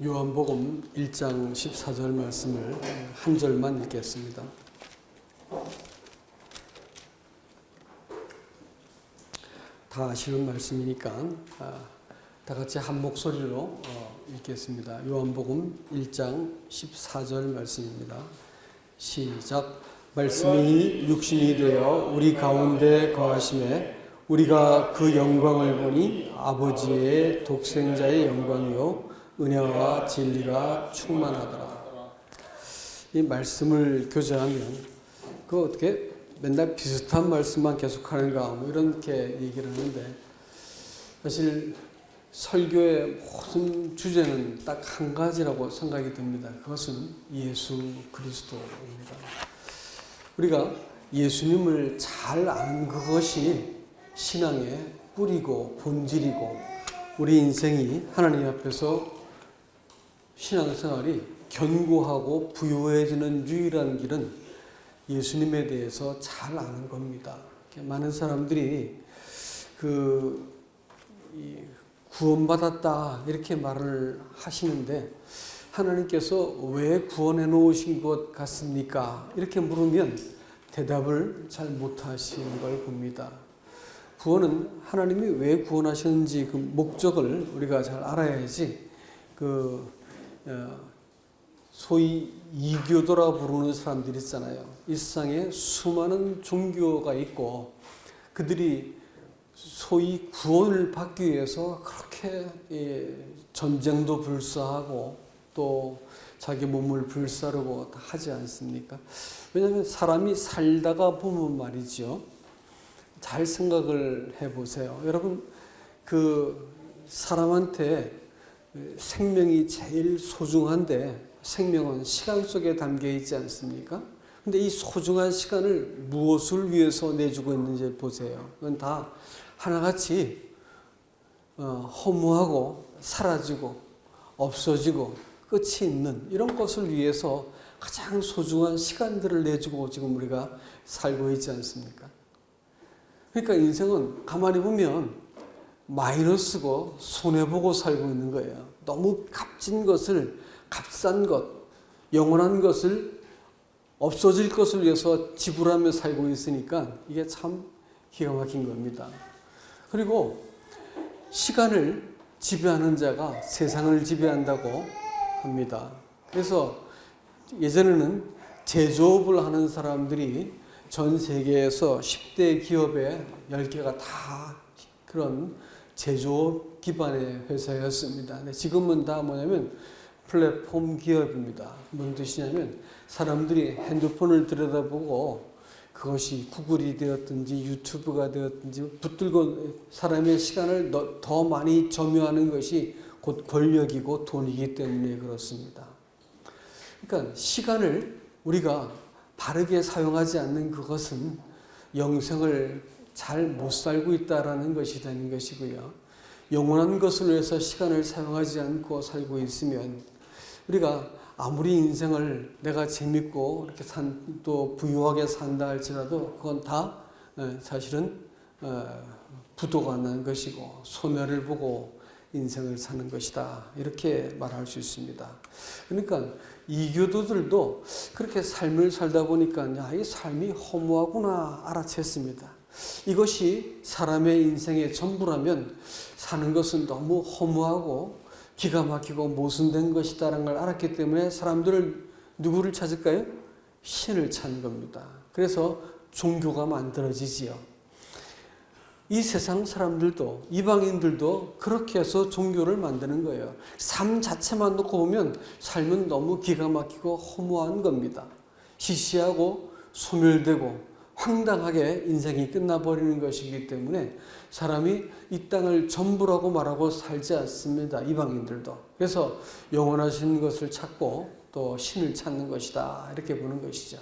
요한복음 1장 14절 말씀을 한 절만 읽겠습니다. 다 아시는 말씀이니까 다 같이 한 목소리로 읽겠습니다. 요한복음 1장 14절 말씀입니다. 시작. 말씀이 육신이 되어 우리 가운데 거하심에 우리가 그 영광을 보니 아버지의 독생자의 영광이요 은혜와 진리가 충만하더라. 이 말씀을 교제하면 그 어떻게 맨날 비슷한 말씀만 계속하는가 뭐 이렇게 얘기를 하는데, 사실 설교의 모든 주제는 딱 한 가지라고 생각이 듭니다. 그것은 예수 그리스도입니다. 우리가 예수님을 잘 아는 그것이 신앙의 뿌리고 본질이고, 우리 인생이 하나님 앞에서 신앙생활이 견고하고 부유해지는 유일한 길은 예수님에 대해서 잘 아는 겁니다. 많은 사람들이 구원받았다 이렇게 말을 하시는데, 하나님께서 왜 구원해 놓으신 것 같습니까? 이렇게 물으면 대답을 잘 못하시는 걸 봅니다. 구원은 하나님이 왜 구원하셨는지 그 목적을 우리가 잘 알아야지, 소위 이교도라 부르는 사람들이 있잖아요. 이 세상에 수많은 종교가 있고, 그들이 소위 구원을 받기 위해서 그렇게 전쟁도 불사하고 또 자기 몸을 불사르고 다 하지 않습니까? 왜냐하면 사람이 살다가 보면 말이죠, 잘 생각을 해보세요. 여러분, 그 사람한테 생명이 제일 소중한데, 생명은 시간 속에 담겨 있지 않습니까? 근데 이 소중한 시간을 무엇을 위해서 내주고 있는지 보세요. 그건 다 하나같이 허무하고 사라지고 없어지고 끝이 있는 이런 것을 위해서 가장 소중한 시간들을 내주고 지금 우리가 살고 있지 않습니까? 그러니까 인생은 가만히 보면 마이너스고 손해보고 살고 있는 거예요. 너무 값진 것을, 값싼 것, 영원한 것을, 없어질 것을 위해서 지불하며 살고 있으니까 이게 참 기가 막힌 겁니다. 그리고 시간을 지배하는 자가 세상을 지배한다고 합니다. 그래서 예전에는 제조업을 하는 사람들이 전 세계에서 10대 기업의 10개가 다 그런 제조업 기반의 회사였습니다. 근데 지금은 다 뭐냐면 플랫폼 기업입니다. 무슨 뜻이냐면 사람들이 핸드폰을 들여다보고 그것이 구글이 되었든지 유튜브가 되었든지 붙들고 사람의 시간을 더 많이 점유하는 것이 곧 권력이고 돈이기 때문에 그렇습니다. 그러니까 시간을 우리가 바르게 사용하지 않는 그것은 영생을 잘 못 살고 있다라는 것이 되는 것이고요. 영원한 것을 위해서 시간을 사용하지 않고 살고 있으면 우리가 아무리 인생을 내가 재밌고 이렇게 또 부유하게 산다 할지라도 그건 다 사실은 부도가 난 것이고 손해를 보고 인생을 사는 것이다, 이렇게 말할 수 있습니다. 그러니까 이교도들도 그렇게 삶을 살다 보니까 야, 이 삶이 허무하구나 알아챘습니다. 이것이 사람의 인생의 전부라면 사는 것은 너무 허무하고 기가 막히고 모순된 것이다라는 걸 알았기 때문에 사람들은 누구를 찾을까요? 신을 찾는 겁니다. 그래서 종교가 만들어지지요. 이 세상 사람들도, 이방인들도 그렇게 해서 종교를 만드는 거예요. 삶 자체만 놓고 보면 삶은 너무 기가 막히고 허무한 겁니다. 시시하고 소멸되고 황당하게 인생이 끝나버리는 것이기 때문에 사람이 이 땅을 전부라고 말하고 살지 않습니다. 이방인들도. 그래서 영원하신 것을 찾고 또 신을 찾는 것이다, 이렇게 보는 것이죠.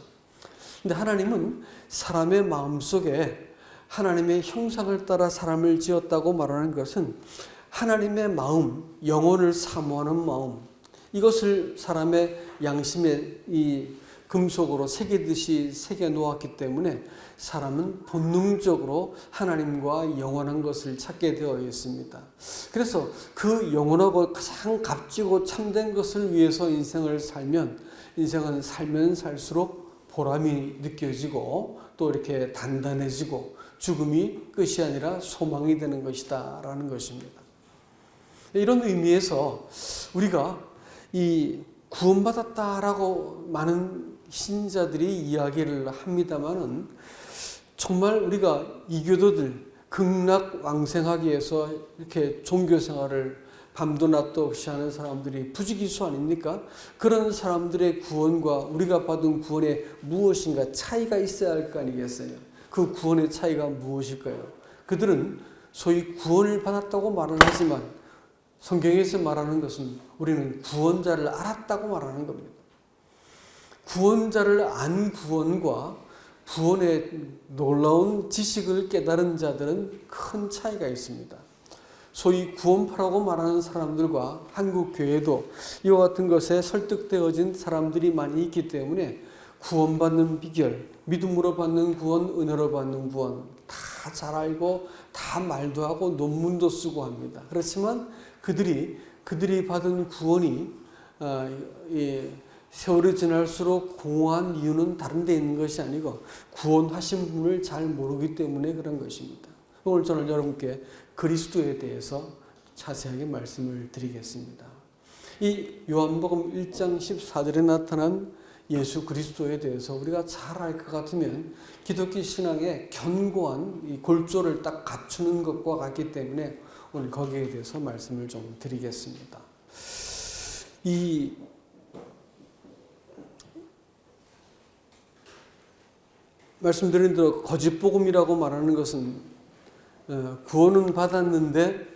근데 하나님은 사람의 마음속에 하나님의 형상을 따라 사람을 지었다고 말하는 것은 하나님의 마음, 영혼을 사모하는 마음, 이것을 사람의 양심에 금속으로 새기듯이 새겨 놓았기 때문에 사람은 본능적으로 하나님과 영원한 것을 찾게 되어 있습니다. 그래서 그 영원하고 가장 값지고 참된 것을 위해서 인생을 살면 인생은 살면 살수록 보람이 느껴지고 또 이렇게 단단해지고 죽음이 끝이 아니라 소망이 되는 것이다 라는 것입니다. 이런 의미에서 우리가 이 구원받았다라고 많은 신자들이 이야기를 합니다만은 정말 우리가 이교도들 극락왕생하기 위해서 이렇게 종교생활을 밤도 낮도 없이 하는 사람들이 부지기수 아닙니까? 그런 사람들의 구원과 우리가 받은 구원에 무엇인가 차이가 있어야 할 거 아니겠어요? 그 구원의 차이가 무엇일까요? 그들은 소위 구원을 받았다고 말은 하지만 성경에서 말하는 것은 우리는 구원자를 알았다고 말하는 겁니다. 구원자를 안 구원과 구원의 놀라운 지식을 깨달은 자들은 큰 차이가 있습니다. 소위 구원파라고 말하는 사람들과 한국 교회도 이와 같은 것에 설득되어진 사람들이 많이 있기 때문에 구원받는 비결, 믿음으로 받는 구원, 은혜로 받는 구원 다 잘 알고 다 말도 하고 논문도 쓰고 합니다. 그렇지만 그들이 받은 구원이 세월이 지날수록 공허한 이유는 다른 데 있는 것이 아니고 구원하신 분을 잘 모르기 때문에 그런 것입니다. 오늘 저는 여러분께 그리스도에 대해서 자세하게 말씀을 드리겠습니다. 이 요한복음 1장 14절에 나타난 예수 그리스도에 대해서 우리가 잘 알 것 같으면 기독교 신앙의 견고한 이 골조를 딱 갖추는 것과 같기 때문에 오늘 거기에 대해서 말씀을 좀 드리겠습니다. 이 말씀드린 대로 거짓복음이라고 말하는 것은 구원은 받았는데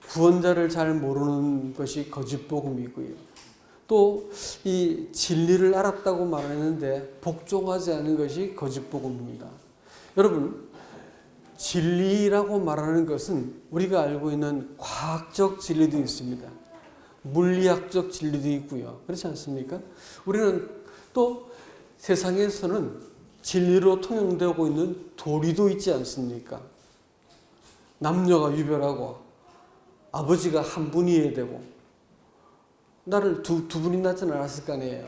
구원자를 잘 모르는 것이 거짓복음이고요. 또 이 진리를 알았다고 말하는데 복종하지 않은 것이 거짓복음입니다. 여러분, 진리라고 말하는 것은 우리가 알고 있는 과학적 진리도 있습니다. 물리학적 진리도 있고요. 그렇지 않습니까? 우리는 또 세상에서는 진리로 통용되고 있는 도리도 있지 않습니까? 남녀가 유별하고 아버지가 한 분이어야 되고 나를 두 분이 낳지는 않았을 거 아니에요.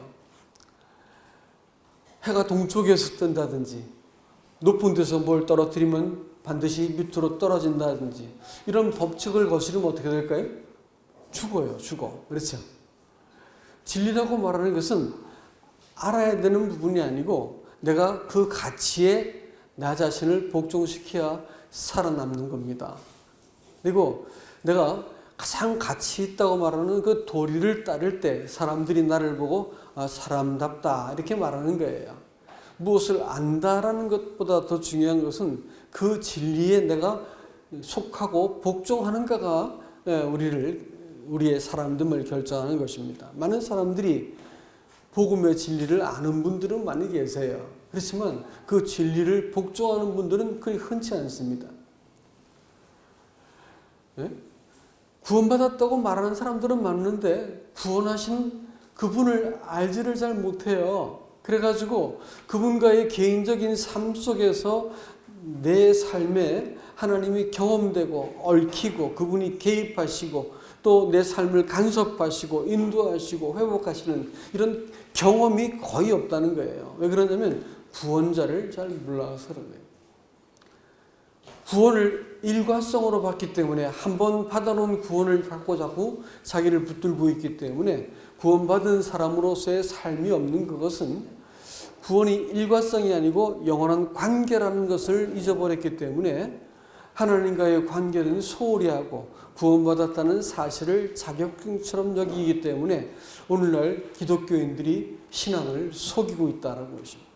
해가 동쪽에서 뜬다든지 높은 데서 뭘 떨어뜨리면 반드시 밑으로 떨어진다든지 이런 법칙을 거스르면 어떻게 될까요? 죽어. 그렇죠? 진리라고 말하는 것은 알아야 되는 부분이 아니고 내가 그 가치에 나 자신을 복종시켜야 살아남는 겁니다. 그리고 내가 가장 가치 있다고 말하는 그 도리를 따를 때 사람들이 나를 보고 사람답다 이렇게 말하는 거예요. 무엇을 안다라는 것보다 더 중요한 것은 그 진리에 내가 속하고 복종하는가가 우리의 사람됨을 결정하는 것입니다. 많은 사람들이 복음의 진리를 아는 분들은 많이 계세요. 그렇지만 그 진리를 복종하는 분들은 그리 흔치 않습니다. 네? 구원받았다고 말하는 사람들은 많은데 구원하신 그분을 알지를 잘 못해요. 그래가지고 그분과의 개인적인 삶 속에서 내 삶에 하나님이 경험되고 얽히고 그분이 개입하시고 또 내 삶을 간섭하시고 인도하시고 회복하시는 이런 경험이 거의 없다는 거예요. 왜 그러냐면 구원자를 잘 몰라서 그런 거예요. 구원을 일과성으로 받기 때문에 한번 받아놓은 구원을 갖고 자꾸 자기를 붙들고 있기 때문에 구원받은 사람으로서의 삶이 없는 그것은 구원이 일과성이 아니고 영원한 관계라는 것을 잊어버렸기 때문에 하나님과의 관계는 소홀히 하고 구원받았다는 사실을 자격증처럼 여기기 때문에 오늘날 기독교인들이 신앙을 속이고 있다는 것입니다.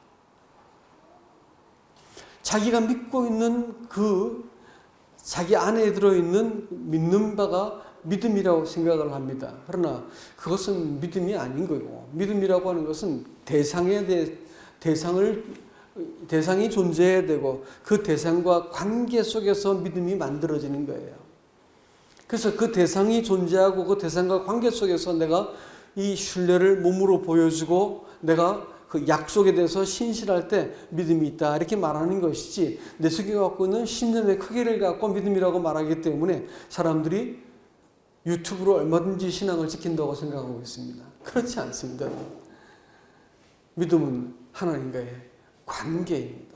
자기가 믿고 있는 그 자기 안에 들어있는 믿는 바가 믿음이라고 생각을 합니다. 그러나 그것은 믿음이 아닌 거고 믿음이라고 하는 것은 대상이 존재해야 되고 그 대상과 관계 속에서 믿음이 만들어지는 거예요. 그래서 그 대상이 존재하고 그 대상과 관계 속에서 내가 이 신뢰를 몸으로 보여주고 내가 그 약속에 대해서 신실할 때 믿음이 있다 이렇게 말하는 것이지, 내 속에 갖고 있는 신념의 크기를 갖고 믿음이라고 말하기 때문에 사람들이 유튜브로 얼마든지 신앙을 지킨다고 생각하고 있습니다. 그렇지 않습니다. 믿음은 하나님과의 관계입니다.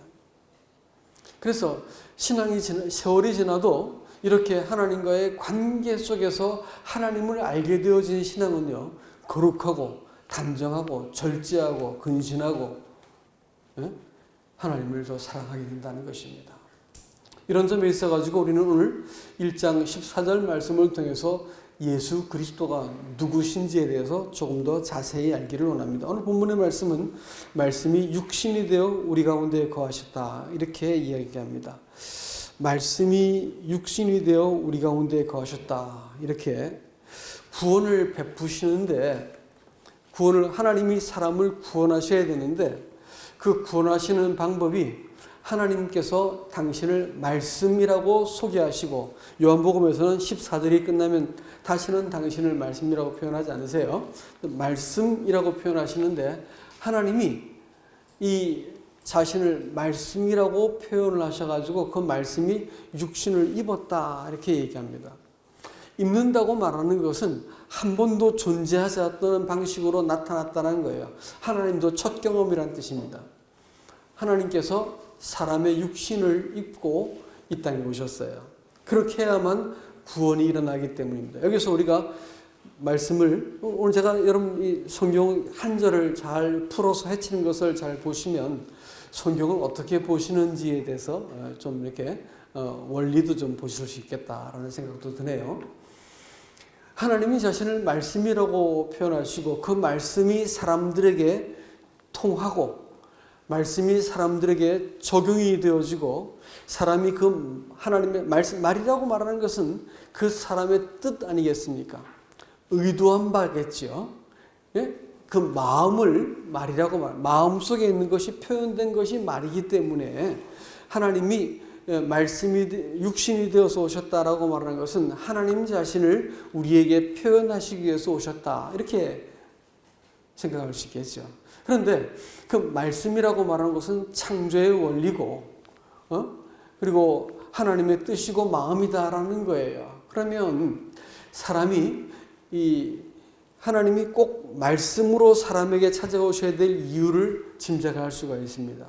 그래서 세월이 지나도 이렇게 하나님과의 관계 속에서 하나님을 알게 되어진 신앙은요, 거룩하고 단정하고 절제하고 근신하고 하나님을 더 사랑하게 된다는 것입니다. 이런 점에 있어가지고 우리는 오늘 1장 14절 말씀을 통해서 예수 그리스도가 누구신지에 대해서 조금 더 자세히 알기를 원합니다. 오늘 본문의 말씀은 말씀이 육신이 되어 우리 가운데 거하셨다 이렇게 이야기합니다. 말씀이 육신이 되어 우리 가운데 거하셨다 이렇게 구원을 베푸시는데, 구원을 하나님이 사람을 구원하셔야 되는데 그 구원하시는 방법이 하나님께서 당신을 말씀이라고 소개하시고, 요한복음에서는 14절이 끝나면 다시는 당신을 말씀이라고 표현하지 않으세요. 말씀이라고 표현하시는데 하나님이 이 자신을 말씀이라고 표현을 하셔가지고 그 말씀이 육신을 입었다 이렇게 얘기합니다. 입는다고 말하는 것은 한 번도 존재하지 않았던 방식으로 나타났다는 거예요. 하나님도 첫 경험이란 뜻입니다. 하나님께서 사람의 육신을 입고 이 땅에 오셨어요. 그렇게 해야만 구원이 일어나기 때문입니다. 여기서 우리가 말씀을, 오늘 제가 여러분 이 성경 한 절을 잘 풀어서 해치는 것을 잘 보시면 성경을 어떻게 보시는지에 대해서 좀 이렇게 원리도 좀 보실 수 있겠다라는 생각도 드네요. 하나님이 자신을 말씀이라고 표현하시고 그 말씀이 사람들에게 통하고 말씀이 사람들에게 적용이 되어지고, 사람이 그 하나님의 말이라고 말하는 것은 그 사람의 뜻 아니겠습니까? 의도한 바겠죠. 예? 그 마음을 말이라고 마음속에 있는 것이 표현된 것이 말이기 때문에 하나님이 말씀이 육신이 되어서 오셨다라고 말하는 것은 하나님 자신을 우리에게 표현하시기 위해서 오셨다 이렇게 생각할 수 있겠죠. 그런데 그 말씀이라고 말하는 것은 창조의 원리고 그리고 하나님의 뜻이고 마음이다라는 거예요. 그러면 사람이 하나님이 꼭 말씀으로 사람에게 찾아오셔야 될 이유를 짐작할 수가 있습니다.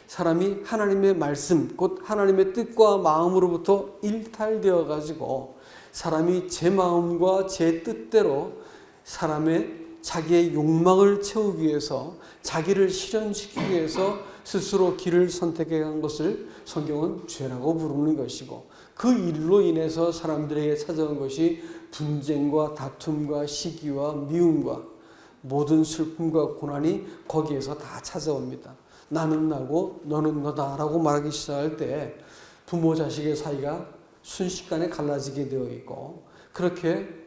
사람이 하나님의 말씀, 곧 하나님의 뜻과 마음으로부터 일탈되어 가지고 사람이 제 마음과 제 뜻대로 자기의 욕망을 채우기 위해서, 자기를 실현시키기 위해서 스스로 길을 선택해 간 것을 성경은 죄라고 부르는 것이고, 그 일로 인해서 사람들에게 찾아온 것이 분쟁과 다툼과 시기와 미움과 모든 슬픔과 고난이 거기에서 다 찾아옵니다. 나는 나고 너는 너다라고 말하기 시작할 때 부모 자식의 사이가 순식간에 갈라지게 되어 있고, 그렇게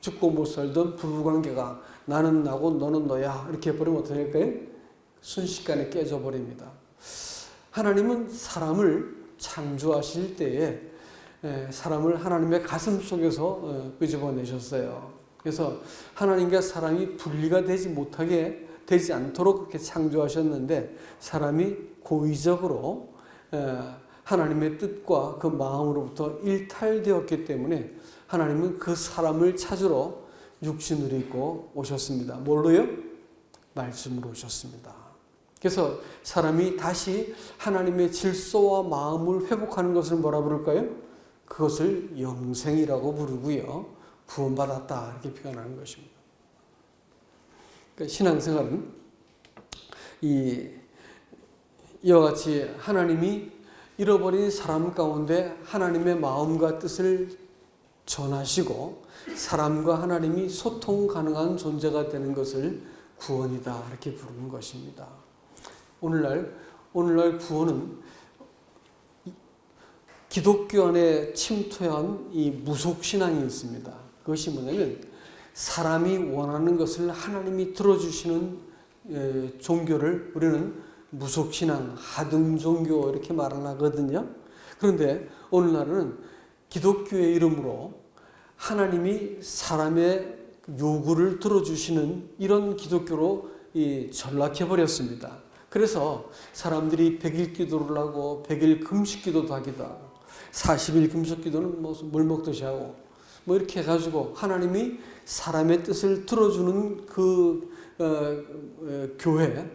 죽고 못 살던 부부관계가 나는 나고 너는 너야 이렇게 해버리면 어떻게 될까요? 순식간에 깨져버립니다. 하나님은 사람을 창조하실 때에 사람을 하나님의 가슴 속에서 끄집어내셨어요. 그래서 하나님과 사람이 분리가 되지 않도록 그렇게 창조하셨는데, 사람이 고의적으로 하나님의 뜻과 그 마음으로부터 일탈되었기 때문에 하나님은 그 사람을 찾으러 육신을 입고 오셨습니다. 뭘로요? 말씀으로 오셨습니다. 그래서 사람이 다시 하나님의 질서와 마음을 회복하는 것을 뭐라 부를까요? 그것을 영생이라고 부르고요. 구원받았다 이렇게 표현하는 것입니다. 그러니까 신앙생활은 이와 같이 하나님이 잃어버린 사람 가운데 하나님의 마음과 뜻을 전하시고 사람과 하나님이 소통 가능한 존재가 되는 것을 구원이다 이렇게 부르는 것입니다. 오늘날 구원은 기독교 안에 침투한 이 무속신앙이 있습니다. 그것이 뭐냐면 사람이 원하는 것을 하나님이 들어주시는 종교를 우리는 무속신앙, 하등종교 이렇게 말을 하거든요. 그런데 오늘날은 기독교의 이름으로 하나님이 사람의 요구를 들어주시는 이런 기독교로 전락해 버렸습니다. 그래서 사람들이 100일 기도를 하고 100일 금식 기도도 하기도 하고 40일 금식 기도는 물 먹듯이 하고 이렇게 해가지고 하나님이 사람의 뜻을 들어주는 교회,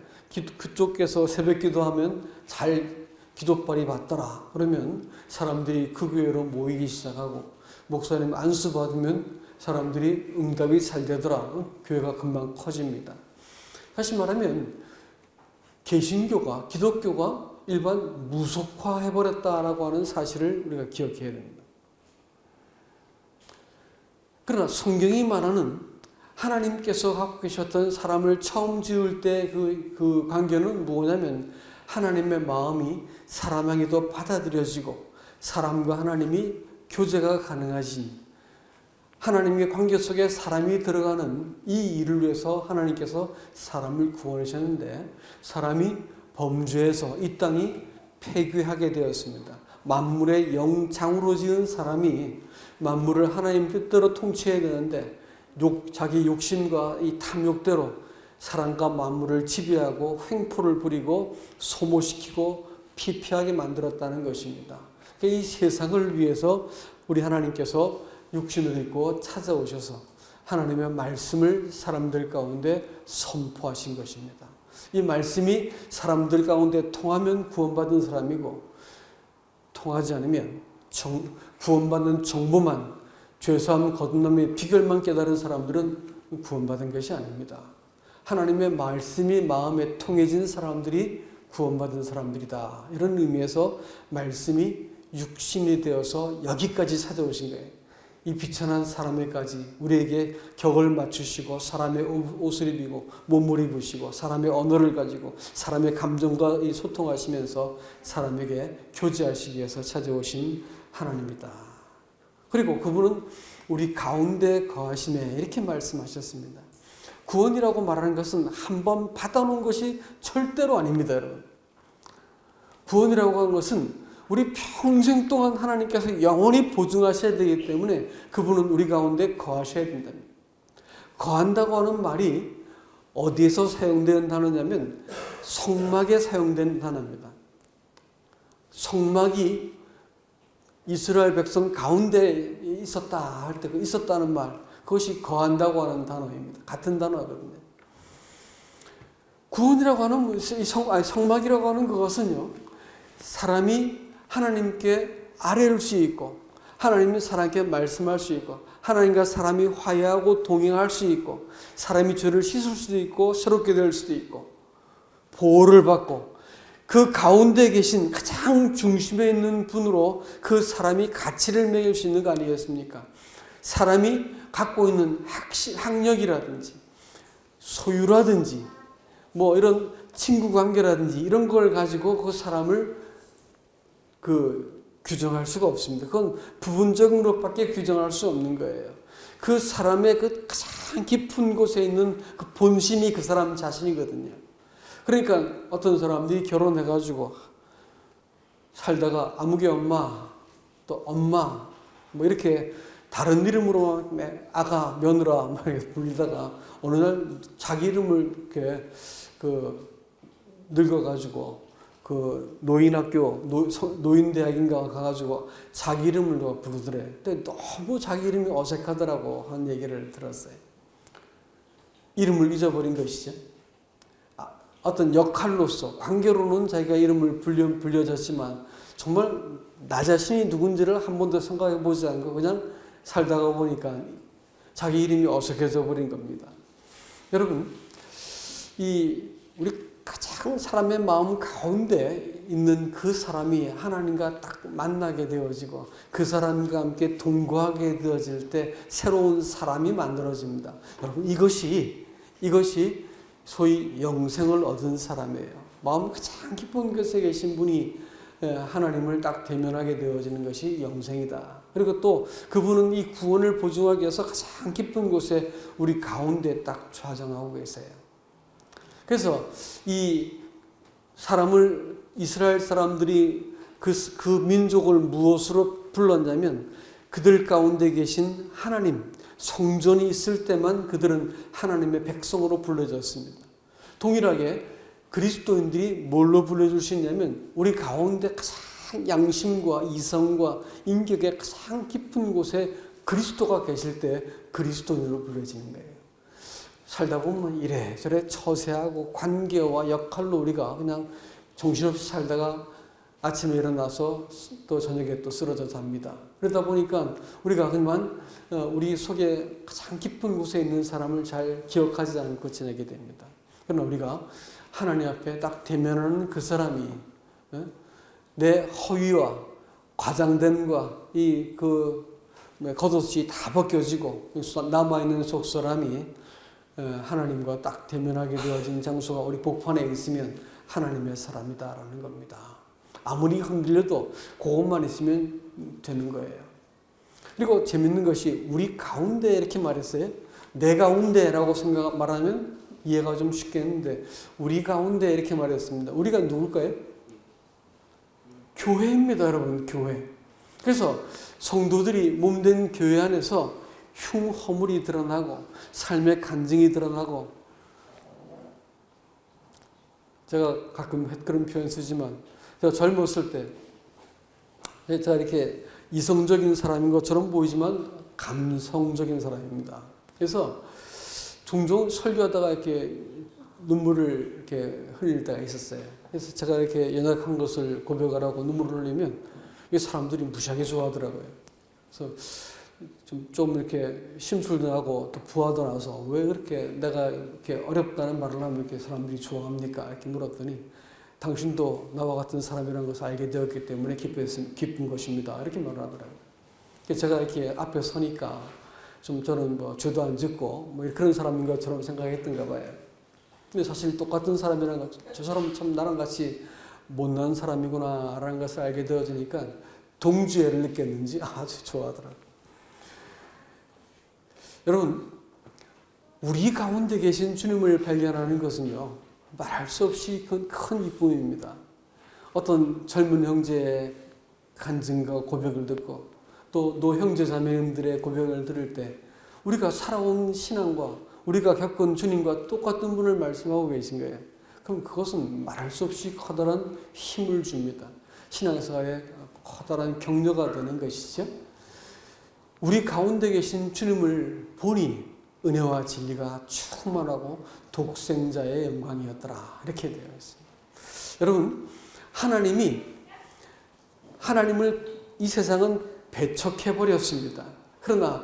그쪽에서 새벽 기도하면 잘 기도빨이 받더라. 그러면 사람들이 그 교회로 모이기 시작하고 목사님 안수 받으면 사람들이 응답이 잘 되더라. 교회가 금방 커집니다. 다시 말하면 개신교가, 기독교가 일반 무속화해버렸다라고 하는 사실을 우리가 기억해야 됩니다. 그러나 성경이 말하는 하나님께서 갖고 계셨던 사람을 처음 지을 때 그 관계는 뭐냐면 하나님의 마음이 사람 향해도 받아들여지고 사람과 하나님이 교제가 가능하신 하나님의 관계 속에 사람이 들어가는 이 일을 위해서 하나님께서 사람을 구원하셨는데 사람이 범죄해서 이 땅이 폐괴하게 되었습니다. 만물의 영장으로 지은 사람이 만물을 하나님 뜻대로 통치해야 되는데 자기 욕심과 이 탐욕대로 사람과 만물을 지배하고 횡포를 부리고 소모시키고 피폐하게 만들었다는 것입니다. 이 세상을 위해서 우리 하나님께서 육신을 입고 찾아오셔서 하나님의 말씀을 사람들 가운데 선포하신 것입니다. 이 말씀이 사람들 가운데 통하면 구원받은 사람이고 통하지 않으면 구원받는 정보만 죄사함 거듭남의 비결만 깨달은 사람들은 구원받은 것이 아닙니다. 하나님의 말씀이 마음에 통해진 사람들이 구원받은 사람들이다. 이런 의미에서 말씀이 육신이 되어서 여기까지 찾아오신 거예요. 이 비천한 사람에까지 우리에게 격을 맞추시고 사람의 옷을 입히고 몸을 입으시고 사람의 언어를 가지고 사람의 감정과 소통하시면서 사람에게 교제하시기 위해서 찾아오신 하나님이다. 그리고 그분은 우리 가운데 거하시네 이렇게 말씀하셨습니다. 구원이라고 말하는 것은 한번 받아놓은 것이 절대로 아닙니다, 여러분. 구원이라고 하는 것은 우리 평생 동안 하나님께서 영원히 보증하셔야 되기 때문에 그분은 우리 가운데 거하셔야 된다. 거한다고 하는 말이 어디에서 사용되는 단어냐면 성막에 사용되는 단어입니다. 성막이 이스라엘 백성 가운데 있었다 할 때 그 있었다는 말, 그것이 거한다고 하는 단어입니다. 같은 단어거든요. 구원이라고 하는 성막이라고 하는 그것은요, 사람이 하나님께 아뢰를 수 있고 하나님이 사람에게 말씀할 수 있고 하나님과 사람이 화해하고 동행할 수 있고 사람이 죄를 씻을 수도 있고 새롭게 될 수도 있고 보호를 받고 그 가운데 계신 가장 중심에 있는 분으로 그 사람이 가치를 매길 수 있는 거 아니겠습니까? 사람이 갖고 있는 학력이라든지 소유라든지 이런 친구 관계라든지 이런 걸 가지고 그 사람을 규정할 수가 없습니다. 그건 부분적으로밖에 규정할 수 없는 거예요. 그 사람의 그 가장 깊은 곳에 있는 그 본심이 그 사람 자신이거든요. 그러니까 어떤 사람들이 결혼해가지고 살다가 아무개 엄마, 또 엄마, 이렇게 다른 이름으로 아가, 며느라 불리다가 어느 날 자기 이름을 이렇게 늙어가지고 노인학교, 노인대학인가 가가지고 자기 이름을 부르더래. 근데 너무 자기 이름이 어색하더라고 하는 얘기를 들었어요. 이름을 잊어버린 것이죠. 어떤 역할로서, 관계로는 자기가 이름을 불려졌지만 정말 나 자신이 누군지를 한 번도 생각해 보지 않고 그냥 살다가 보니까 자기 이름이 어색해져 버린 겁니다. 여러분, 우리 가장 사람의 마음 가운데 있는 그 사람이 하나님과 딱 만나게 되어지고 그 사람과 함께 동거하게 되어질 때 새로운 사람이 만들어집니다. 여러분, 이것이 소위 영생을 얻은 사람이에요. 마음 가장 깊은 곳에 계신 분이 하나님을 딱 대면하게 되어지는 것이 영생이다. 그리고 또 그분은 이 구원을 보증하기 위해서 가장 깊은 곳에 우리 가운데 딱 좌정하고 계세요. 그래서 이 사람을 이스라엘 사람들이 그 민족을 무엇으로 불렀냐면 그들 가운데 계신 하나님, 성전이 있을 때만 그들은 하나님의 백성으로 불려졌습니다. 동일하게 그리스도인들이 뭘로 불러줄 수 있냐면 우리 가운데 가장 양심과 이성과 인격의 가장 깊은 곳에 그리스도가 계실 때 그리스도인으로 불러지는 거예요. 살다 보면 이래저래 처세하고 관계와 역할로 우리가 그냥 정신없이 살다가 아침에 일어나서 또 저녁에 또 쓰러져 잡니다. 그러다 보니까 우리가 그만 우리 속에 가장 깊은 곳에 있는 사람을 잘 기억하지 않고 지내게 됩니다. 그러나 우리가 하나님 앞에 딱 대면하는 그 사람이 내 허위와 과장됨과 겉옷이 다 벗겨지고 남아있는 속사람이 하나님과 딱 대면하게 되어진 장소가 우리 복판에 있으면 하나님의 사람이다라는 겁니다. 아무리 흔들려도 그것만 있으면 되는 거예요. 그리고 재밌는 것이 우리 가운데 이렇게 말했어요. 내 가운데라고 말하면 이해가 좀 쉽겠는데 우리 가운데 이렇게 말했습니다. 우리가 누굴까요? 교회입니다, 여러분. 교회. 그래서 성도들이 몸된 교회 안에서 흉허물이 드러나고 삶의 간증이 드러나고, 제가 가끔 그런 표현 쓰지만 제가 젊었을 때 제가 이렇게 이성적인 사람인 것처럼 보이지만 감성적인 사람입니다. 그래서 종종 설교하다가 이렇게 눈물을 이렇게 흘릴 때가 있었어요. 그래서 제가 이렇게 연약한 것을 고백하라고 눈물을 흘리면 사람들이 무지하게 좋아하더라고요. 그래서 좀 이렇게 심술도 나고 또 부하도 나서 왜 그렇게 내가 이렇게 어렵다는 말을 하면 이렇게 사람들이 좋아합니까? 이렇게 물었더니 당신도 나와 같은 사람이라는 것을 알게 되었기 때문에 기쁜 것입니다. 이렇게 말을 하더라고요. 제가 이렇게 앞에 서니까 좀 저는 죄도 안 짓고 그런 사람인 것처럼 생각했던가 봐요. 근데 사실 똑같은 사람이라는 것, 저 사람 참 나랑 같이 못난 사람이구나 라는 것을 알게 되어지니까 동지애를 느꼈는지 아주 좋아하더라고요. 여러분, 우리 가운데 계신 주님을 발견하는 것은요, 말할 수 없이 큰 기쁨입니다. 어떤 젊은 형제의 간증과 고백을 듣고 또 노 형제 자매님들의 고백을 들을 때 우리가 살아온 신앙과 우리가 겪은 주님과 똑같은 분을 말씀하고 계신 거예요. 그럼 그것은 말할 수 없이 커다란 힘을 줍니다. 신앙생활에 커다란 격려가 되는 것이죠. 우리 가운데 계신 주님을 보니 은혜와 진리가 충만하고 독생자의 영광이었더라. 이렇게 되어 있습니다. 여러분, 하나님을 이 세상은 배척해버렸습니다. 그러나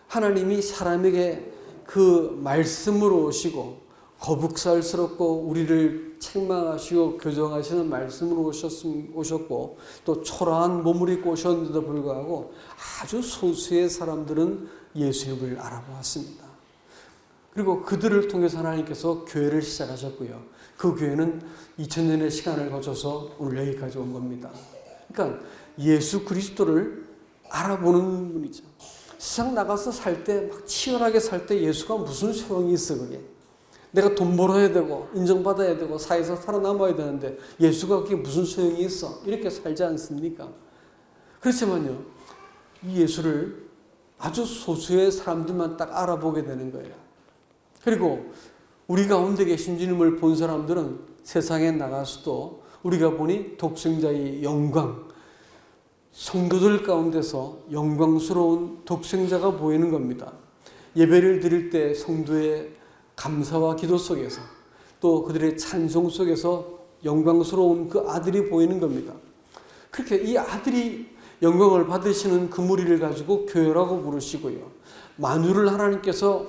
하나님이 사람에게 그 말씀으로 오시고 거북살스럽고 우리를 책망하시고 교정하시는 말씀으로 오셨고 또 초라한 몸을 입고 오셨는데도 불구하고 아주 소수의 사람들은 예수님을 알아보았습니다. 그리고 그들을 통해서 하나님께서 교회를 시작하셨고요. 그 교회는 2000년의 시간을 거쳐서 오늘 여기까지 온 겁니다. 그러니까 예수 그리스도를 알아보는 분이죠. 세상 나가서 살 때 막 치열하게 살 때 예수가 무슨 소용이 있어 그게. 내가 돈 벌어야 되고 인정받아야 되고 사회에서 살아남아야 되는데 예수가 그게 무슨 소용이 있어. 이렇게 살지 않습니까? 그렇지만요, 이 예수를 아주 소수의 사람들만 딱 알아보게 되는 거예요. 그리고 우리 가운데 계신 주님을 본 사람들은 세상에 나가서도 우리가 보니 독생자의 영광, 성도들 가운데서 영광스러운 독생자가 보이는 겁니다. 예배를 드릴 때 성도의 감사와 기도 속에서 또 그들의 찬송 속에서 영광스러운 그 아들이 보이는 겁니다. 그렇게 이 아들이 영광을 받으시는 그 무리를 가지고 교회라고 부르시고요. 만유를 하나님께서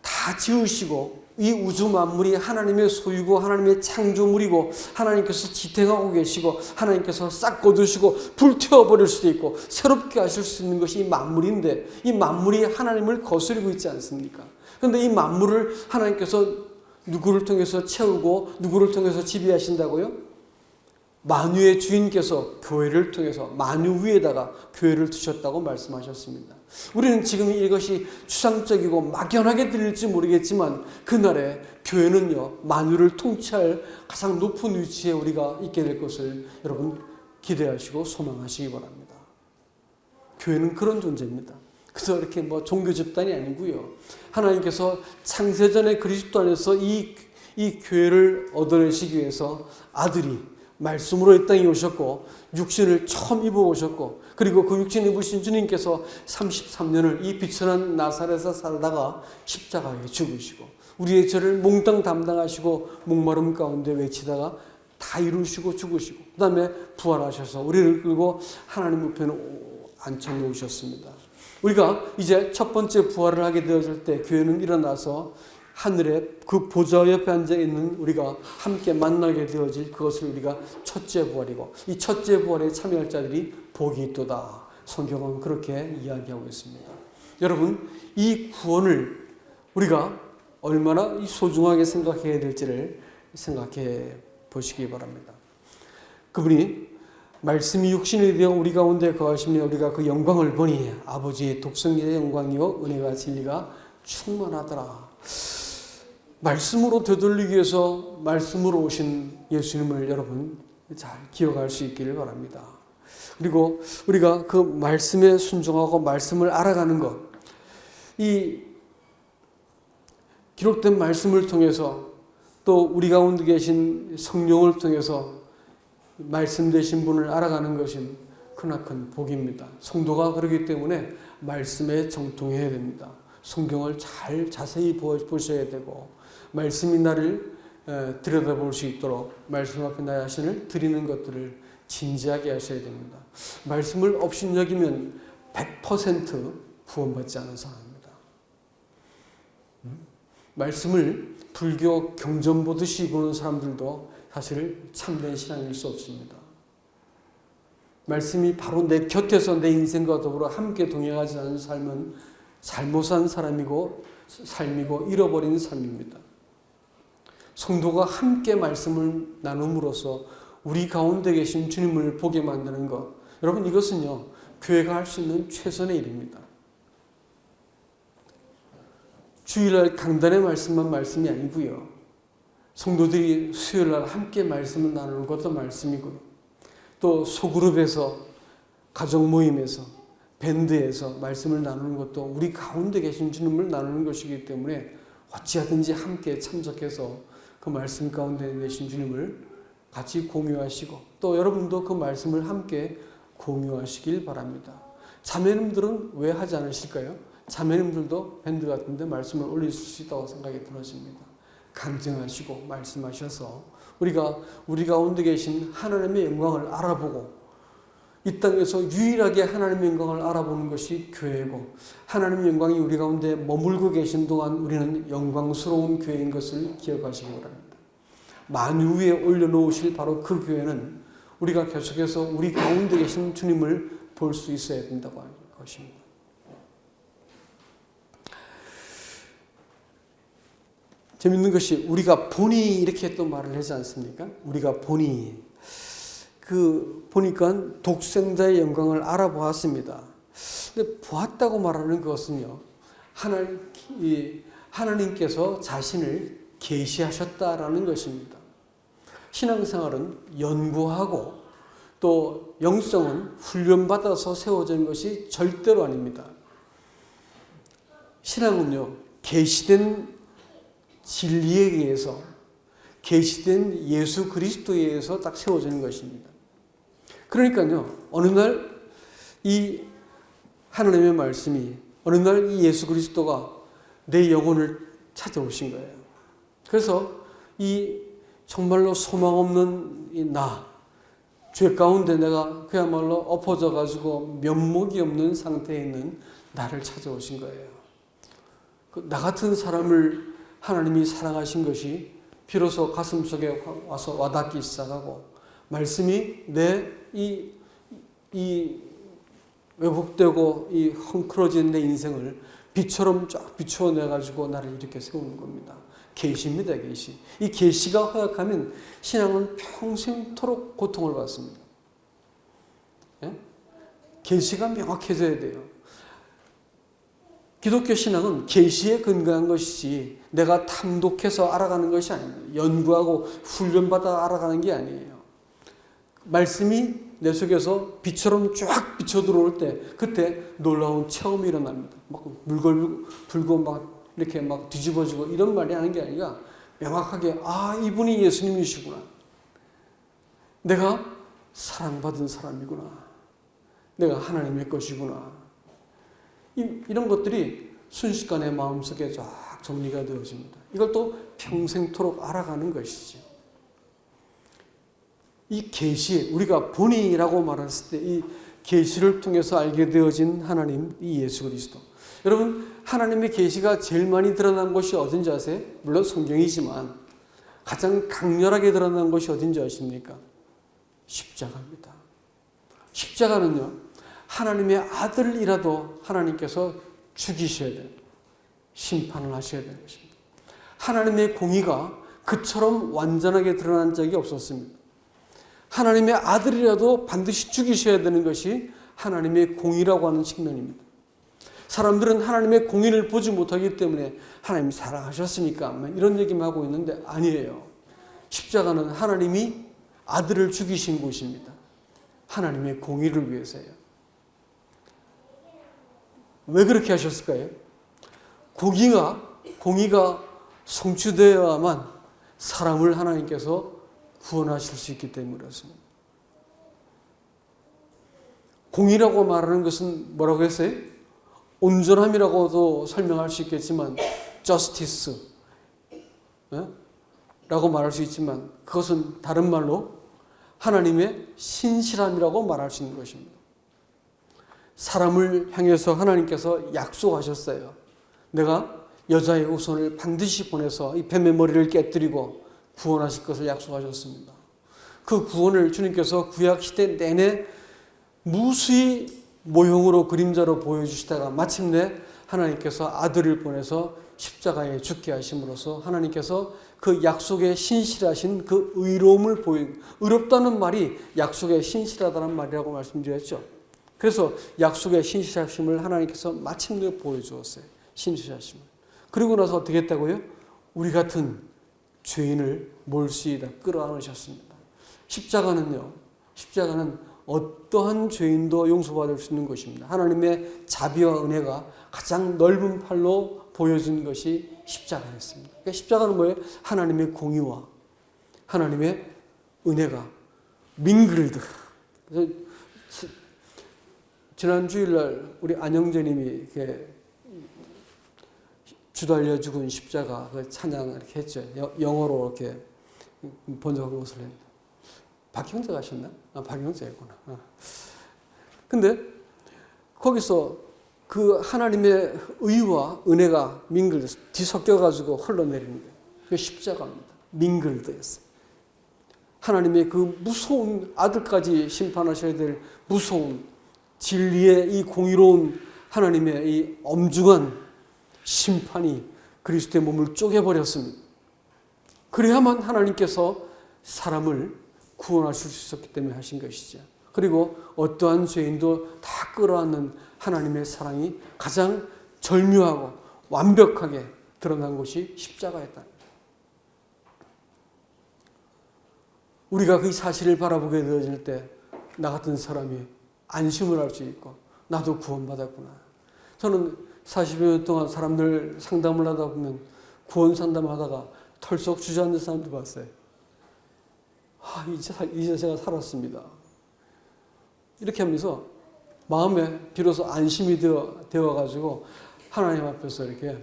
다 지으시고 이 우주 만물이 하나님의 소유고 하나님의 창조물이고 하나님께서 지탱하고 계시고 하나님께서 싹 거두시고 불태워버릴 수도 있고 새롭게 하실 수 있는 것이 이 만물인데 이 만물이 하나님을 거스르고 있지 않습니까? 그런데 이 만물을 하나님께서 누구를 통해서 채우고 누구를 통해서 지배하신다고요? 만유의 주인께서 교회를 통해서 만유 위에다가 교회를 두셨다고 말씀하셨습니다. 우리는 지금 이것이 추상적이고 막연하게 들릴지 모르겠지만 그날에 교회는요, 만유를 통치할 가장 높은 위치에 우리가 있게 될 것을 여러분 기대하시고 소망하시기 바랍니다. 교회는 그런 존재입니다. 그래서 이렇게 뭐 종교 집단이 아니고요. 하나님께서 창세전에 그리스도 안에서 이 교회를 얻어내시기 위해서 아들이 말씀으로 이 땅에 오셨고 육신을 처음 입어 오셨고, 그리고 그 육신 입으신 주님께서 33년을 이 비천한 나사렛에서 살다가 십자가에 죽으시고 우리의 죄를 몽땅 담당하시고 목마름 가운데 외치다가 다 이루시고 죽으시고 그 다음에 부활하셔서 우리를 끌고 하나님 우편에 앉혀놓으셨습니다. 우리가 이제 첫 번째 부활을 하게 되어질 때 교회는 일어나서 하늘에 그 보좌 옆에 앉아있는 우리가 함께 만나게 되어질 그것을 우리가 첫째 부활이고, 이 첫째 부활에 참여할 자들이 복이 있도다. 성경은 그렇게 이야기하고 있습니다. 여러분, 이 구원을 우리가 얼마나 소중하게 생각해야 될지를 생각해 보시기 바랍니다. 그분이 말씀이 육신이 되어 우리 가운데 거하시며 우리가 그 영광을 보니 아버지의 독생자의 영광이요 은혜와 진리가 충만하더라. 말씀으로 되돌리기 위해서 말씀으로 오신 예수님을 여러분 잘 기억할 수 있기를 바랍니다. 그리고 우리가 그 말씀에 순종하고 말씀을 알아가는 것, 이 기록된 말씀을 통해서 또 우리 가운데 계신 성령을 통해서 말씀 되신 분을 알아가는 것은 크나큰 복입니다. 성도가 그렇기 때문에 말씀에 정통해야 됩니다. 성경을 잘 자세히 보셔야 되고 말씀이 나를 들여다볼 수 있도록 말씀 앞에 나 자신을 드리는 것들을 진지하게 하셔야 됩니다. 말씀을 업신여기면 100% 구원받지 않은 사람입니다. 말씀을 불교 경전 보듯이 보는 사람들도 사실 참된 신앙일 수 없습니다. 말씀이 바로 내 곁에서 내 인생과 더불어 함께 동행하지 않은 삶은 잘못 산 삶이고 잃어버린 삶입니다. 성도가 함께 말씀을 나눔으로써 우리 가운데 계신 주님을 보게 만드는 것, 여러분 이것은요 교회가 할 수 있는 최선의 일입니다. 주일날 강단의 말씀만 말씀이 아니고요, 성도들이 수요일날 함께 말씀을 나누는 것도 말씀이고요, 또 소그룹에서 가족 모임에서 밴드에서 말씀을 나누는 것도 우리 가운데 계신 주님을 나누는 것이기 때문에 어찌하든지 함께 참석해서 그 말씀 가운데 계신 주님을 같이 공유하시고 또 여러분도 그 말씀을 함께 공유하시길 바랍니다. 자매님들은 왜 하지 않으실까요? 자매님들도 밴드 같은 데 말씀을 올릴 수 있다고 생각이 들어집니다. 강정하시고 말씀하셔서 우리가 우리 가운데 계신 하나님의 영광을 알아보고 이 땅에서 유일하게 하나님의 영광을 알아보는 것이 교회고, 하나님의 영광이 우리 가운데 머물고 계신 동안 우리는 영광스러운 교회인 것을 기억하시기 바랍니다. 만유 위에 올려놓으실 바로 그 교회는 우리가 계속해서 우리 가운데 계신 주님을 볼 수 있어야 된다고 하는 것입니다. 재밌는 것이 우리가 본이 이렇게 또 말을 하지 않습니까? 우리가 본이 보니까 독생자의 영광을 알아보았습니다. 근데 보았다고 말하는 것은요, 하나님께서 자신을 계시하셨다라는 것입니다. 신앙생활은 연구하고 또 영성은 훈련받아서 세워진 것이 절대로 아닙니다. 신앙은요, 계시된 진리에 의해서, 계시된 예수 그리스도에 의해서 딱 세워지는 것입니다. 그러니까요, 어느 날 이 하나님의 말씀이, 어느 날 이 예수 그리스도가 내 영혼을 찾아오신 거예요. 그래서 이 정말로 소망 없는 이 죄 가운데 내가 그야말로 엎어져 가지고 면목이 없는 상태에 있는 나를 찾아오신 거예요. 나 같은 사람을 하나님이 사랑하신 것이 비로소 가슴속에 와서 와닿기 시작하고, 말씀이 내 이 왜곡되고 이 헝클어진 내 인생을 빛처럼 쫙 비추어내가지고 나를 이렇게 세우는 겁니다. 계시입니다, 계시. 이 계시가 허약하면 신앙은 평생토록 고통을 받습니다. 예? 계시가 명확해져야 돼요. 기독교 신앙은 계시에 근거한 것이지 내가 탐독해서 알아가는 것이 아닙니다. 연구하고 훈련받아 알아가는 게 아니에요. 말씀이 내 속에서 빛처럼 쫙 비쳐 들어올 때 그때 놀라운 체험이 일어납니다. 막 물걸 불고 막 이렇게 막 뒤집어지고 이런 말이 하는 게 아니라 명확하게 이분이 예수님이시구나. 내가 사랑받은 사람이구나. 내가 하나님의 것이구나. 이런 것들이 순식간에 마음속에 쫙 정리가 되어집니다. 이걸 또 평생토록 알아가는 것이죠. 이 계시, 우리가 본이라고 말했을 때 이 계시를 통해서 알게 되어진 하나님, 이 예수 그리스도. 여러분, 하나님의 계시가 제일 많이 드러난 곳이 어딘지 아세요? 물론 성경이지만 가장 강렬하게 드러난 곳이 어딘지 아십니까? 십자가입니다. 십자가는요, 하나님의 아들이라도 하나님께서 죽이셔야 돼요. 심판을 하셔야 되는 것입니다. 하나님의 공의가 그처럼 완전하게 드러난 적이 없었습니다. 하나님의 아들이라도 반드시 죽이셔야 되는 것이 하나님의 공의라고 하는 측면입니다. 사람들은 하나님의 공의를 보지 못하기 때문에 하나님이 사랑하셨으니까 이런 얘기만 하고 있는데 아니에요. 십자가는 하나님이 아들을 죽이신 곳입니다. 하나님의 공의를 위해서예요. 왜 그렇게 하셨을까요? 공의가 성취되어야만 사람을 하나님께서 구원하실 수 있기 때문에 그렇습니다. 공의라고 말하는 것은 뭐라고 했어요? 온전함이라고도 설명할 수 있겠지만 justice 라고 말할 수 있지만 그것은 다른 말로 하나님의 신실함이라고 말할 수 있는 것입니다. 사람을 향해서 하나님께서 약속하셨어요. 내가 여자의 후손을 반드시 보내서 이 뱀의 머리를 깨뜨리고 구원하실 것을 약속하셨습니다. 그 구원을 주님께서 구약 시대 내내 무수히 모형으로 그림자로 보여주시다가 마침내 하나님께서 아들을 보내서 십자가에 죽게 하심으로써 하나님께서 그 약속에 신실하신 그 의로움을 의롭다는 말이 약속에 신실하다는 말이라고 말씀드렸죠. 그래서 약속의 신실하심을 하나님께서 마침내 보여주었어요. 신실하심을. 그리고 나서 어떻게 했다고요? 우리 같은 죄인을 몰수이다 끌어안으셨습니다. 십자가는 어떠한 죄인도 용서받을 수 있는 것입니다. 하나님의 자비와 은혜가 가장 넓은 팔로 보여준 것이 십자가였습니다. 그러니까 십자가는 뭐예요? 하나님의 공의와 하나님의 은혜가 민글드. 지난 주일날 우리 안영재님이 이렇게 주달려 죽은 십자가 그 찬양 이렇게 했죠. 영어로 이렇게 번역한 것을 했는데. 박형재가 하셨나? 박형재였구나. 근데 거기서 그 하나님의 의와 은혜가 뒤섞여가지고 흘러내리는 거예요. 그게 십자가입니다. 민글드였어요. 하나님의 그 무서운 아들까지 심판하셔야 될 무서운 진리의 이 공의로운 하나님의 이 엄중한 심판이 그리스도의 몸을 쪼개버렸습니다. 그래야만 하나님께서 사람을 구원하실 수 있었기 때문에 하신 것이죠. 그리고 어떠한 죄인도 다 끌어안는 하나님의 사랑이 가장 절묘하고 완벽하게 드러난 것이 십자가였다. 우리가 그 사실을 바라보게 되어질 때 나 같은 사람이 안심을 할 수 있고 나도 구원받았구나. 저는 40여 년 동안 사람들 상담을 하다 보면 구원 상담하다가 털썩 주저앉는 사람도 봤어요. 이제 제가 살았습니다. 이렇게 하면서 마음에 비로소 안심이 되어가지고 하나님 앞에서 이렇게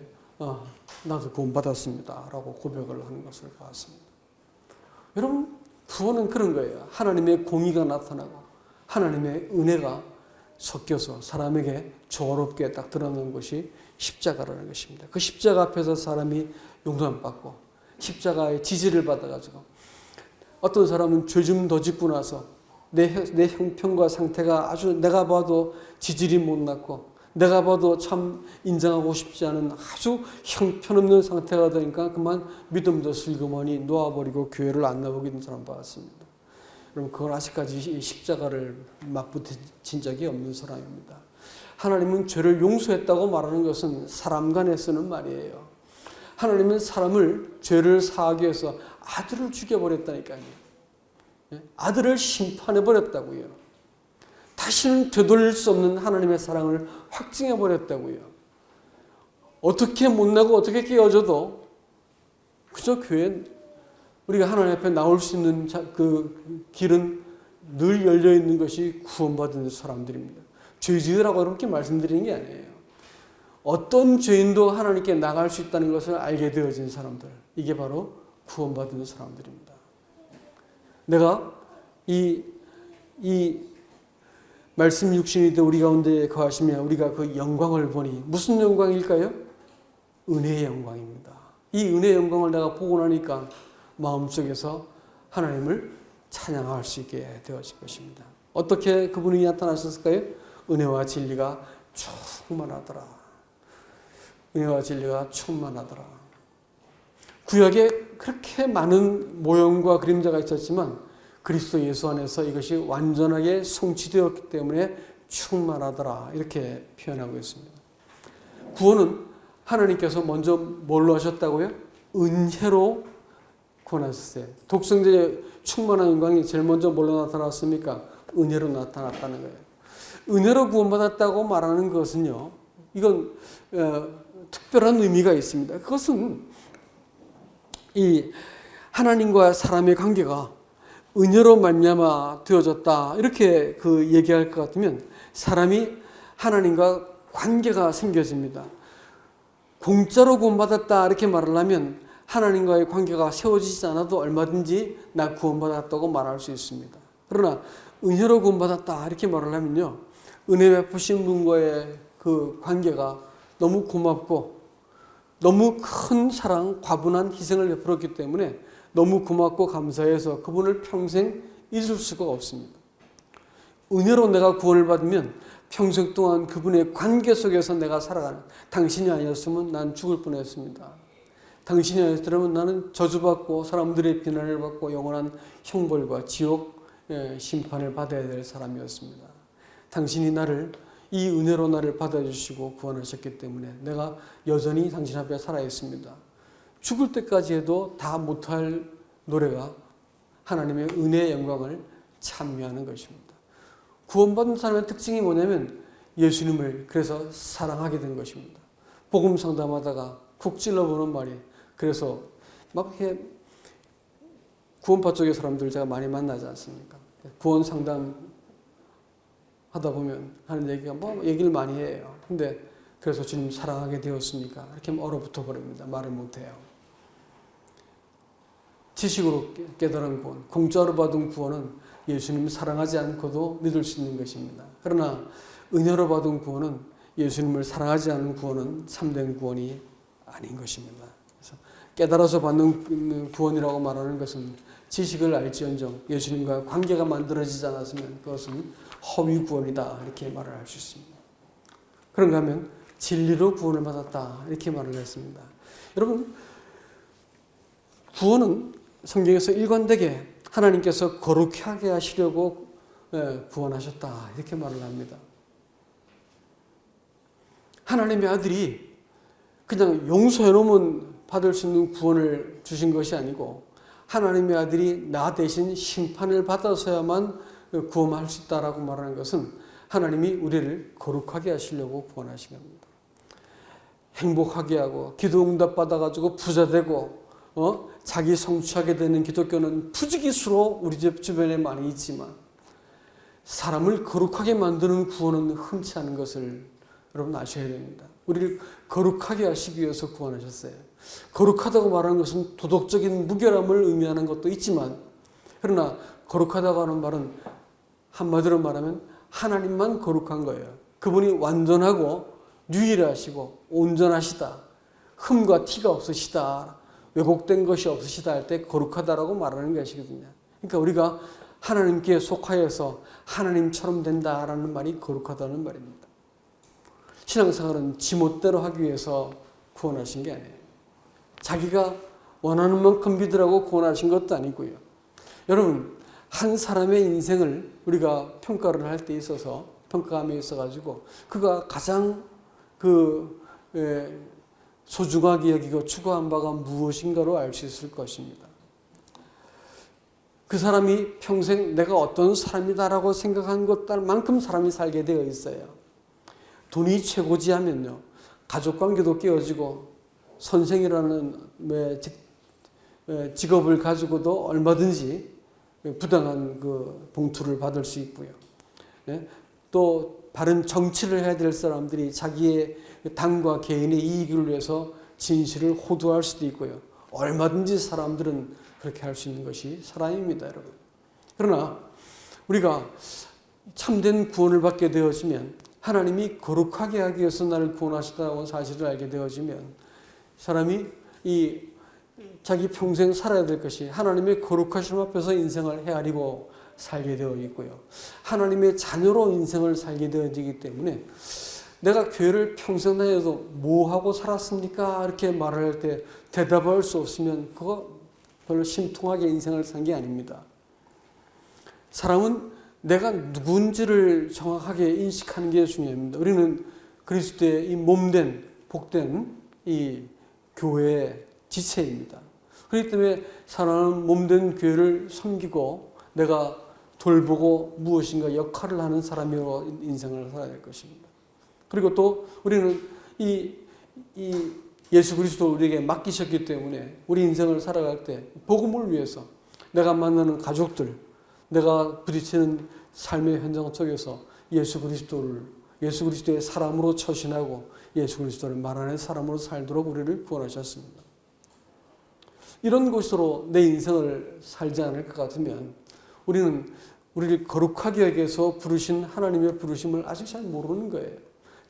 나도 구원받았습니다 라고 고백을 하는 것을 봤습니다. 여러분, 구원은 그런 거예요. 하나님의 공의가 나타나고 하나님의 은혜가 섞여서 사람에게 조화롭게 딱 드러나는 것이 십자가라는 것입니다. 그 십자가 앞에서 사람이 용서받고 십자가의 지지를 받아가지고 어떤 사람은 죄 좀 더 짓고 나서 내 형편과 상태가 아주 내가 봐도 지질이 못났고 내가 봐도 참 인정하고 싶지 않은 아주 형편없는 상태가 되니까 그만 믿음도 슬그머니 놓아버리고 교회를 안 나오게 된 사람 봤습니다. 그럼 그건 아직까지 십자가를 맞붙인 적이 없는 사람입니다. 하나님은 죄를 용서했다고 말하는 것은 사람 간에 쓰는 말이에요. 하나님은 사람을 죄를 사하기 위해서 아들을 죽여버렸다니까요. 아들을 심판해버렸다고요. 다시는 되돌릴 수 없는 하나님의 사랑을 확증해 버렸다고요. 어떻게 못나고 어떻게 깨어져도 그저 교회 우리가 하나님 앞에 나올 수 있는 그 길은 늘 열려 있는 것이 구원받은 사람들입니다. 죄 지으라고 그렇게 말씀드리는 게 아니에요. 어떤 죄인도 하나님께 나갈 수 있다는 것을 알게 되어진 사람들, 이게 바로 구원받은 사람들입니다. 내가 이 말씀 육신이 되어 우리 가운데 거하시며 우리가 그 영광을 보니 무슨 영광일까요? 은혜의 영광입니다. 이 은혜의 영광을 내가 보고 나니까 마음속에서 하나님을 찬양할 수 있게 되어질 것입니다. 어떻게 그분이 나타나셨을까요? 은혜와 진리가 충만하더라. 은혜와 진리가 충만하더라. 구약에 그렇게 많은 모형과 그림자가 있었지만 그리스도 예수 안에서 이것이 완전하게 성취되었기 때문에 충만하더라. 이렇게 표현하고 있습니다. 구원은 하나님께서 먼저 뭘로 하셨다고요? 은혜로 구원하셨어요. 독생자의 충만한 영광이 제일 먼저 뭘로 나타났습니까? 은혜로 나타났다는 거예요. 은혜로 구원받았다고 말하는 것은요, 이건 특별한 의미가 있습니다. 그것은 이 하나님과 사람의 관계가 은혜로 말미암아 되어졌다 이렇게 그 얘기할 것 같으면 사람이 하나님과 관계가 생겨집니다. 공짜로 구원받았다 이렇게 말을 하면 하나님과의 관계가 세워지지 않아도 얼마든지 나 구원받았다고 말할 수 있습니다. 그러나 은혜로 구원받았다 이렇게 말을 하면요, 은혜 베푸신 분과의 그 관계가 너무 고맙고 너무 큰 사랑, 과분한 희생을 베풀었기 때문에 너무 고맙고 감사해서 그분을 평생 잊을 수가 없습니다. 은혜로 내가 구원을 받으면 평생 동안 그분의 관계 속에서 내가 살아가는, 당신이 아니었으면 난 죽을 뻔했습니다. 당신이 아니었더라면 나는 저주받고 사람들의 비난을 받고 영원한 형벌과 지옥 심판을 받아야 될 사람이었습니다. 당신이 나를 이 은혜로 나를 받아주시고 구원하셨기 때문에 내가 여전히 당신 앞에 살아있습니다. 죽을 때까지 해도 다 못할 노래가 하나님의 은혜의 영광을 찬미하는 것입니다. 구원받은 사람의 특징이 뭐냐면 예수님을 그래서 사랑하게 된 것입니다. 복음 상담하다가 쿡 찔러보는 말이, 그래서 막 이렇게 구원파 쪽의 사람들 제가 많이 만나지 않습니까? 구원 상담 하다 보면 하는 얘기가 뭐 얘기를 많이 해요. 근데 그래서 주님 사랑하게 되었습니까? 이렇게 얼어붙어 버립니다. 말을 못해요. 지식으로 깨달은 구원, 공짜로 받은 구원은 예수님 사랑하지 않고도 믿을 수 있는 것입니다. 그러나 은혜로 받은 구원은 예수님을 사랑하지 않은 구원은 참된 구원이 아닌 것입니다. 그래서 깨달아서 받는 구원이라고 말하는 것은 지식을 알지언정 예수님과 관계가 만들어지지 않았으면 그것은 허위 구원이다 이렇게 말을 할 수 있습니다. 그런가 하면 진리로 구원을 받았다 이렇게 말을 했습니다. 여러분, 구원은 성경에서 일관되게 하나님께서 거룩하게 하게 하시려고 구원하셨다 이렇게 말을 합니다. 하나님의 아들이 그냥 용서해 놓으면 받을 수 있는 구원을 주신 것이 아니고 하나님의 아들이 나 대신 심판을 받아서야만 구원할 수 있다라고 말하는 것은 하나님이 우리를 거룩하게 하시려고 구원하신 겁니다. 행복하게 하고 기도 응답 받아가지고 부자 되고 자기 성취하게 되는 기독교는 부지기수로 우리 집 주변에 많이 있지만 사람을 거룩하게 만드는 구원은 흔치 않은 것을 여러분 아셔야 됩니다. 우리를 거룩하게 하시기 위해서 구원하셨어요. 거룩하다고 말하는 것은 도덕적인 무결함을 의미하는 것도 있지만, 그러나 거룩하다고 하는 말은 한마디로 말하면 하나님만 거룩한 거예요. 그분이 완전하고 유일하시고 온전하시다, 흠과 티가 없으시다, 왜곡된 것이 없으시다 할 때 거룩하다라고 말하는 것이거든요. 그러니까 우리가 하나님께 속하여서 하나님처럼 된다라는 말이 거룩하다는 말입니다. 신앙생활은 지멋대로 하기 위해서 구원하신 게 아니에요. 자기가 원하는 만큼 믿으라고 구원하신 것도 아니고요. 여러분, 한 사람의 인생을 우리가 평가를 할 때 있어서 평가함에 있어가지고 그가 가장 소중하게 여기고 추구한 바가 무엇인가로 알 수 있을 것입니다. 그 사람이 평생 내가 어떤 사람이다라고 생각한 것만큼 사람이 살게 되어 있어요. 돈이 최고지 하면요, 가족관계도 깨어지고 선생이라는 직업을 가지고도 얼마든지 부당한 그 봉투를 받을 수 있고요. 또 바른 정치를 해야 될 사람들이 자기의 당과 개인의 이익을 위해서 진실을 호도할 수도 있고요. 얼마든지 사람들은 그렇게 할 수 있는 것이 사람입니다, 여러분. 그러나 우리가 참된 구원을 받게 되어지면, 하나님이 거룩하게 하기 위해서 나를 구원하시다고 사실을 알게 되어지면, 사람이 자기 평생 살아야 될 것이 하나님의 거룩하심 앞에서 인생을 헤아리고 살게 되어 있고요. 하나님의 자녀로 인생을 살게 되어지기 때문에, 내가 교회를 평생 다녀도 뭐 하고 살았습니까? 이렇게 말을 할 때 대답할 수 없으면 그거 별로 심통하게 인생을 산 게 아닙니다. 사람은 내가 누군지를 정확하게 인식하는 게 중요합니다. 우리는 그리스도의 이 몸된 복된 이 교회의 지체입니다. 그렇기 때문에 사람은 몸된 교회를 섬기고 내가 돌보고 무엇인가 역할을 하는 사람으로 인생을 살아야 될 것입니다. 그리고 또 우리는 이 예수 그리스도를 우리에게 맡기셨기 때문에 우리 인생을 살아갈 때 복음을 위해서 내가 만나는 가족들, 내가 부딪히는 삶의 현장 속에서 예수 그리스도의 사람으로 처신하고 예수 그리스도를 말하는 사람으로 살도록 우리를 구원하셨습니다. 이런 것으로 내 인생을 살지 않을 것 같으면 우리는 우리를 거룩하게 하기 위해서 부르신 하나님의 부르심을 아직 잘 모르는 거예요.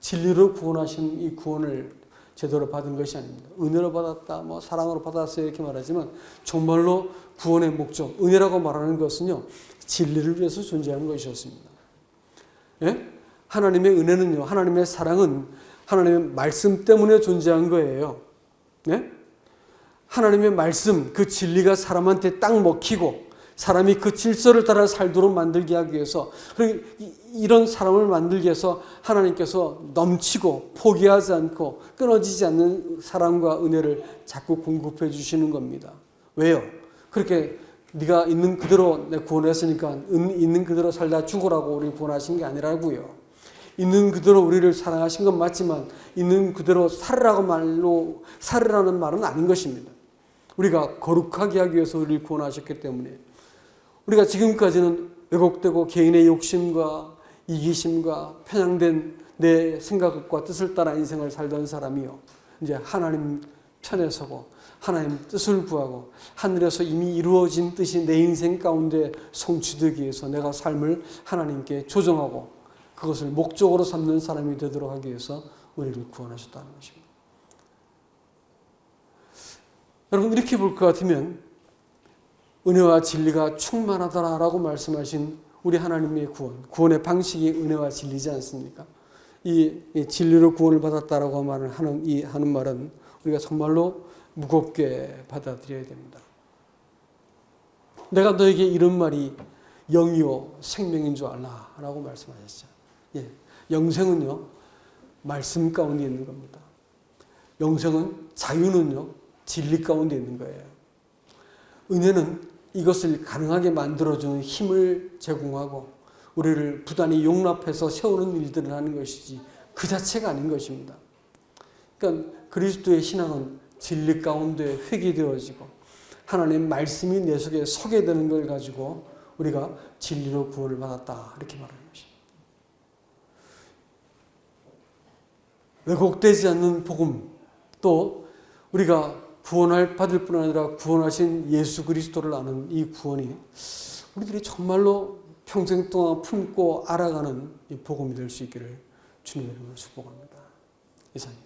진리로 구원하신 이 구원을 제대로 받은 것이 아닙니다. 은혜로 받았다, 사랑으로 받았어요 이렇게 말하지만 정말로 구원의 목적, 은혜라고 말하는 것은요, 진리를 위해서 존재하는 것이었습니다. 예? 하나님의 은혜는요, 하나님의 사랑은 하나님의 말씀 때문에 존재한 거예요. 예? 하나님의 말씀, 그 진리가 사람한테 딱 먹히고 사람이 그 질서를 따라 살도록 만들게 하기 위해서, 이런 사람을 만들기 위해서 하나님께서 넘치고 포기하지 않고 끊어지지 않는 사랑과 은혜를 자꾸 공급해 주시는 겁니다. 왜요? 그렇게 네가 있는 그대로 내 구원했으니까 있는 그대로 살다 죽으라고 우리를 구원하신 게 아니라고요. 있는 그대로 우리를 사랑하신 건 맞지만 있는 그대로 살으라는 말은 아닌 것입니다. 우리가 거룩하게 하기 위해서 우리를 구원하셨기 때문에, 우리가 지금까지는 왜곡되고 개인의 욕심과 이기심과 편향된 내 생각과 뜻을 따라 인생을 살던 사람이요, 이제 하나님 편에 서고 하나님 뜻을 구하고 하늘에서 이미 이루어진 뜻이 내 인생 가운데 성취되기 위해서 내가 삶을 하나님께 조정하고 그것을 목적으로 삼는 사람이 되도록 하기 위해서 우리를 구원하셨다는 것입니다. 여러분, 이렇게 볼 것 같으면 은혜와 진리가 충만하다라고 말씀하신 우리 하나님의 구원의 방식이 은혜와 진리지 않습니까? 이 진리로 구원을 받았다라고 하는 말은 우리가 정말로 무겁게 받아들여야 됩니다. 내가 너에게 이런 말이 영이요 생명인 줄 알라라고 말씀하셨죠. 예, 영생은요 말씀 가운데 있는 겁니다. 영생은, 자유는요 진리 가운데 있는 거예요. 은혜는 이것을 가능하게 만들어주는 힘을 제공하고 우리를 부단히 용납해서 세우는 일들을 하는 것이지 그 자체가 아닌 것입니다. 그러니까 그리스도의 신앙은 진리 가운데 회귀되어지고 하나님의 말씀이 내 속에 서게 되는 걸 가지고 우리가 진리로 구원을 받았다 이렇게 말하는 것입니다. 왜곡되지 않는 복음, 또 우리가 구원을 받을 뿐 아니라 구원하신 예수 그리스도를 아는 이 구원이 우리들이 정말로 평생 동안 품고 알아가는 이 복음이 될 수 있기를 주님의 이름으로 축복합니다. 이상입니다.